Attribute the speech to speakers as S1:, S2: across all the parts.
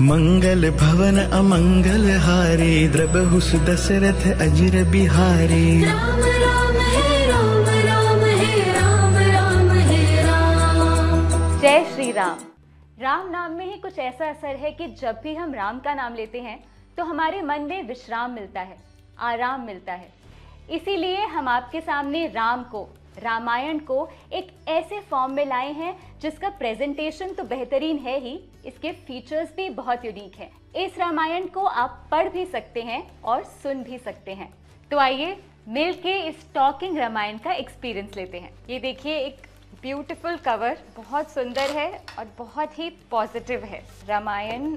S1: मंगल भवन अमंगल हारे, द्रबहु सुदशरथ अजिर बिहारी।
S2: राम राम है राम, राम है राम, राम है राम।
S3: जय श्री राम। राम नाम में ही कुछ ऐसा असर है कि जब भी हम राम का नाम लेते हैं तो हमारे मन में विश्राम मिलता है, आराम मिलता है। इसीलिए हम आपके सामने राम को, रामायण को एक ऐसे फॉर्म में लाए हैं जिसका प्रेजेंटेशन तो बेहतरीन है ही, इसके फीचर्स भी बहुत यूनिक हैं। इस रामायण को आप पढ़ भी सकते हैं और सुन भी सकते हैं। तो आइए मिलके इस टॉकिंग रामायण का एक्सपीरियंस लेते हैं। ये देखिए, एक ब्यूटीफुल कवर, बहुत सुंदर है और बहुत ही पॉजिटिव है। रामायण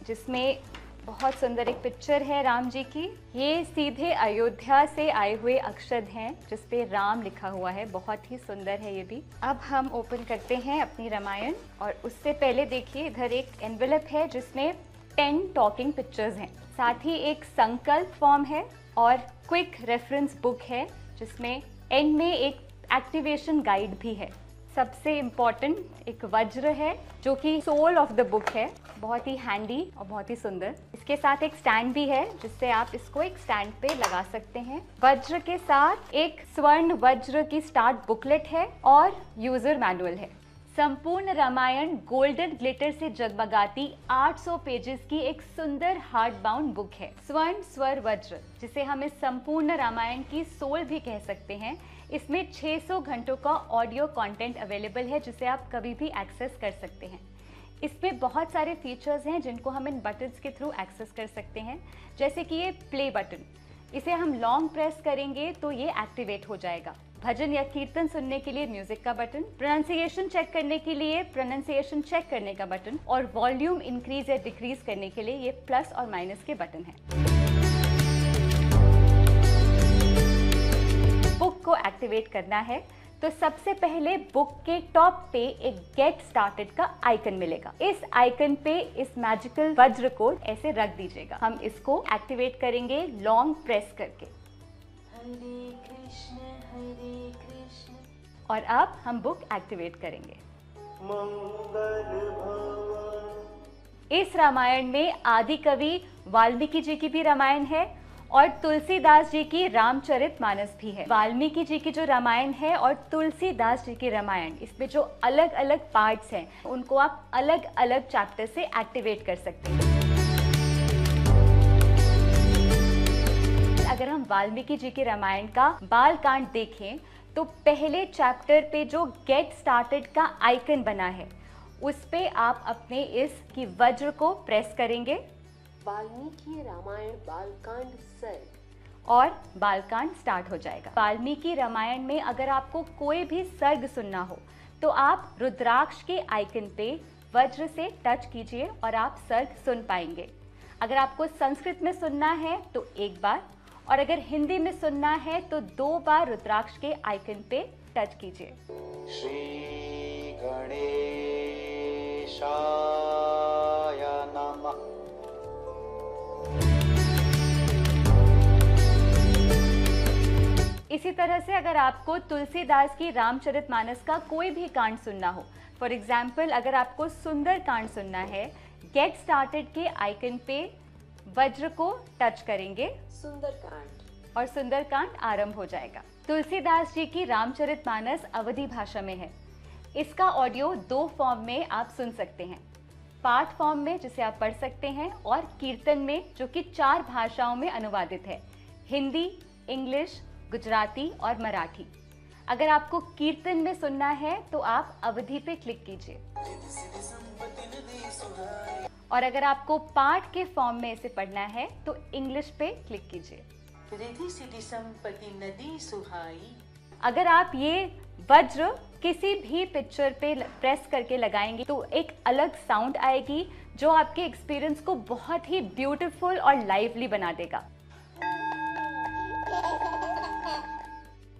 S3: जिसमें बहुत सुंदर एक पिक्चर है राम जी की। ये सीधे अयोध्या से आए हुए अक्षर हैं जिस पे राम लिखा हुआ है, बहुत ही सुंदर है ये भी। अब हम ओपन करते हैं अपनी रामायण और उससे पहले देखिए इधर एक एनवेलप है जिसमें 10 टॉकिंग पिक्चर्स हैं। साथ ही एक संकल्प फॉर्म है और क्विक रेफरेंस बुक है जिसमें एंड में एक एक्टिवेशन गाइड भी है। सबसे इम्पॉर्टेंट एक वज्र है जो कि सोल ऑफ द बुक है, बहुत ही हैंडी और बहुत ही सुंदर। इसके साथ एक स्टैंड भी है जिससे आप इसको एक स्टैंड पे लगा सकते हैं। वज्र के साथ एक स्वर्ण वज्र की स्टार्ट बुकलेट है और यूजर मैनुअल है। संपूर्ण रामायण गोल्डन ग्लिटर से जगमगाती 800 पेजेस की एक सुंदर हार्ड बाउंड बुक है। स्वर्ण स्वर वज्र, जिसे हम इस संपूर्ण रामायण की सोल भी कह सकते हैं। इसमें 600 घंटों का ऑडियो कंटेंट अवेलेबल है जिसे आप कभी भी एक्सेस कर सकते हैं। इसमें बहुत सारे फीचर्स हैं जिनको हम इन बटन्स के थ्रू एक्सेस कर सकते हैं, जैसे कि ये प्ले बटन। इसे हम लॉन्ग प्रेस करेंगे तो ये एक्टिवेट हो जाएगा। भजन या कीर्तन सुनने के लिए म्यूजिक का बटन, प्रोनाउंसिएशन चेक करने के लिए प्रोनाउंसिएशन चेक करने का बटन और वॉल्यूम इंक्रीज या डिक्रीज करने के लिए ये प्लस और माइनस के बटन हैं। बुक को एक्टिवेट करना है तो सबसे पहले बुक के टॉप पे एक गेट स्टार्टेड का आइकन मिलेगा। इस आइकन पे इस मैजिकल वज्र को ऐसे रख दीजिएगा। हम इसको एक्टिवेट करेंगे लॉन्ग प्रेस करके।
S2: हरे कृष्ण हरे कृष्ण।
S3: और अब हम बुक एक्टिवेट करेंगे। इस रामायण में आदि कवि वाल्मीकि जी की भी रामायण है और तुलसीदास जी की रामचरितमानस भी है। वाल्मीकि जी की जो रामायण है और तुलसीदास जी की रामायण, इसमें जो अलग अलग पार्ट्स हैं उनको आप अलग अलग चैप्टर से एक्टिवेट कर सकते हैं। अगर हम वाल्मीकि जी के रामायण का बाल कांड देखें तो पहले चैप्टर पे जो गेट स्टार्टेड का आइकन बना है उस पे आप अपने इस की वज्र को प्रेस करेंगे।
S4: वाल्मीकि रामायण बालकांड सर्ग
S3: और बालकांड स्टार्ट हो जाएगा। वाल्मीकि रामायण में अगर आपको कोई भी सर्ग सुनना हो तो आप रुद्राक्ष के आइकन पे वज्र से टच कीजिए और आप सर्ग सुन पाएंगे। अगर आपको संस्कृत में सुनना है तो एक बार, और अगर हिंदी में सुनना है तो 2 बार रुद्राक्ष के आइकन पे टच कीजिए।
S5: श्री गणेशाय नमः।
S3: इसी तरह से अगर आपको तुलसीदास की रामचरितमानस का कोई भी कांड सुनना हो, फॉर एग्जाम्पल अगर आपको सुंदर कांड सुनना है, गेट स्टार्टेड के आइकन पे वज्र को टच करेंगे
S4: सुंदरकांड
S3: और सुंदरकांड आरंभ हो जाएगा। तुलसीदास जी की रामचरितमानस अवधी भाषा में है। इसका ऑडियो 2 फॉर्म में आप सुन सकते हैं, पाठ फॉर्म में जिसे आप पढ़ सकते हैं और कीर्तन में जो कि 4 भाषाओं में अनुवादित है, हिंदी, इंग्लिश, गुजराती और मराठी। अगर आपको कीर्तन में सुनना है तो आप अवधि पे क्लिक कीजिए, और अगर आपको पाठ के फॉर्म में इसे पढ़ना है तो इंग्लिश पे क्लिक कीजिए।
S6: रिधि सिद्धि संपत्ति नदी सुहाई।
S3: अगर आप ये वज्र किसी भी पिक्चर पे प्रेस करके लगाएंगे तो एक अलग साउंड आएगी जो आपके एक्सपीरियंस को बहुत ही ब्यूटीफुल और लाइवली बना देगा।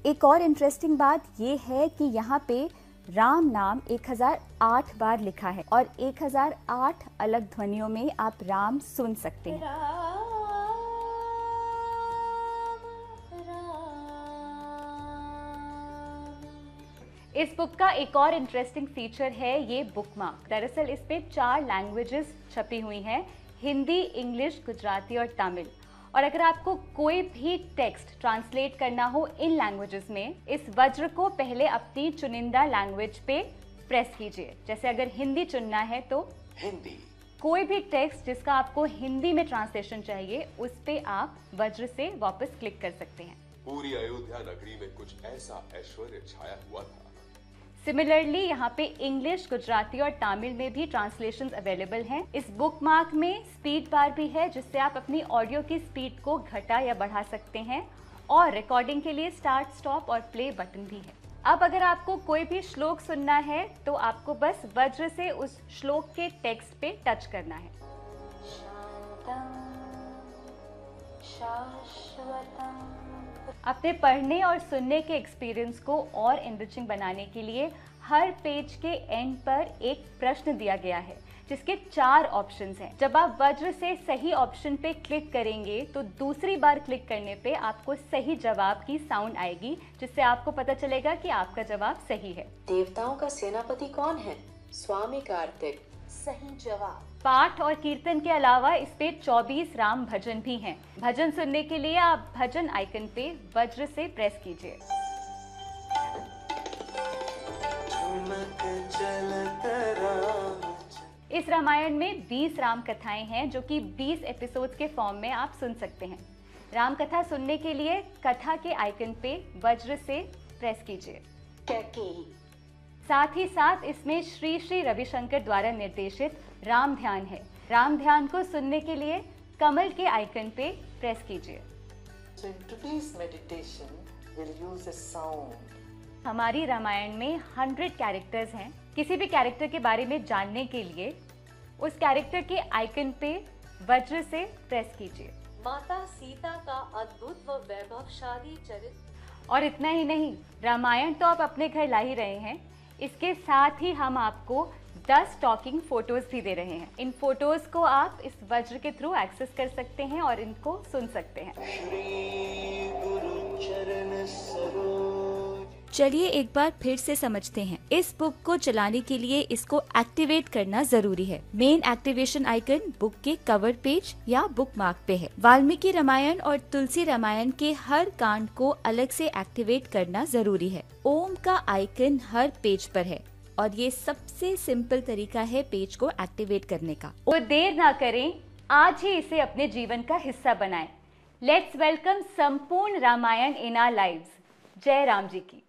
S3: एक और इंटरेस्टिंग बात ये है कि यहाँ पे राम नाम 1008 बार लिखा है और 1008 अलग ध्वनियों में आप राम सुन सकते हैं। इस बुक का एक और इंटरेस्टिंग फीचर है ये बुकमार्क। दरअसल इसमें 4 लैंग्वेजेस छपी हुई हैं, हिंदी, इंग्लिश, गुजराती और तमिल। और अगर आपको कोई भी टेक्स्ट ट्रांसलेट करना हो इन लैंग्वेजेस में, इस वज्र को पहले अपनी चुनिंदा लैंग्वेज पे प्रेस कीजिए। जैसे अगर हिंदी चुनना है तो
S5: हिंदी,
S3: कोई भी टेक्स्ट जिसका आपको हिंदी में ट्रांसलेशन चाहिए उस पे आप वज्र से वापस क्लिक कर सकते हैं।
S7: पूरी अयोध्या नगरी में कुछ ऐसा ऐश्वर्य छाया हुआ था।
S3: सिमिलरली यहाँ पे इंग्लिश, गुजराती और तमिल में भी ट्रांसलेशंस अवेलेबल हैं। इस बुकमार्क में स्पीड बार भी है जिससे आप अपनी ऑडियो की स्पीड को घटा या बढ़ा सकते हैं, और रिकॉर्डिंग के लिए स्टार्ट, स्टॉप और प्ले बटन भी है। अब अगर आपको कोई भी श्लोक सुनना है तो आपको बस वज्र से उस श्लोक के टेक्स्ट पे टच करना है। अपने पढ़ने और सुनने के एक्सपीरियंस को और एनरिचिंग बनाने के लिए हर पेज के एंड पर एक प्रश्न दिया गया है जिसके 4 ऑप्शंस हैं। जब आप वज्र से सही ऑप्शन पे क्लिक करेंगे तो दूसरी बार क्लिक करने पे आपको सही जवाब की साउंड आएगी, जिससे आपको पता चलेगा कि आपका जवाब सही है।
S4: देवताओं का सेनापति कौन है? स्वामी कार्तिक। सही जवाब।
S3: पाठ और कीर्तन के अलावा इस पे 24 राम भजन भी हैं। भजन सुनने के लिए आप भजन आइकन पे वज्र से प्रेस कीजिए। इस रामायण में 20 राम कथाएं हैं जो कि 20 एपिसोड्स के फॉर्म में आप सुन सकते हैं। राम कथा सुनने के लिए कथा के आइकन पे वज्र से प्रेस कीजिए। साथ ही साथ इसमें श्री श्री रविशंकर द्वारा निर्देशित राम ध्यान है। राम ध्यान को सुनने के लिए कमल के आइकन पे प्रेस कीजिए।
S6: So in today's meditation, we'll use a sound.
S3: हमारी रामायण में 100 कैरेक्टर्स हैं। किसी भी कैरेक्टर के बारे में जानने के लिए उस कैरेक्टर के आइकन पे वज्र से प्रेस कीजिए।
S4: माता सीता का अद्भुत व वैभवशाली चरित्र।
S3: और इतना ही नहीं, रामायण तो आप अपने घर ला ही रहे हैं, इसके साथ ही हम आपको 10 टॉकिंग फोटोज भी दे रहे हैं। इन फोटोज को आप इस वज्र के थ्रू एक्सेस कर सकते हैं और इनको सुन सकते हैं।
S1: श्री गुरु चरण सरोज।
S8: चलिए एक बार फिर से समझते हैं। इस बुक को चलाने के लिए इसको एक्टिवेट करना जरूरी है। मेन एक्टिवेशन आइकन बुक के कवर पेज या बुक मार्क पे है। वाल्मीकि रामायण और तुलसी रामायण के हर कांड को अलग से एक्टिवेट करना जरूरी है। ओम का आइकन हर पेज पर है और ये सबसे सिंपल तरीका है पेज को एक्टिवेट करने का।
S3: तो देर ना करें, आज ही इसे अपने जीवन का हिस्सा बनाएं। लेट्स वेलकम संपूर्ण रामायण इन आवर लाइव्स। जय राम जी की।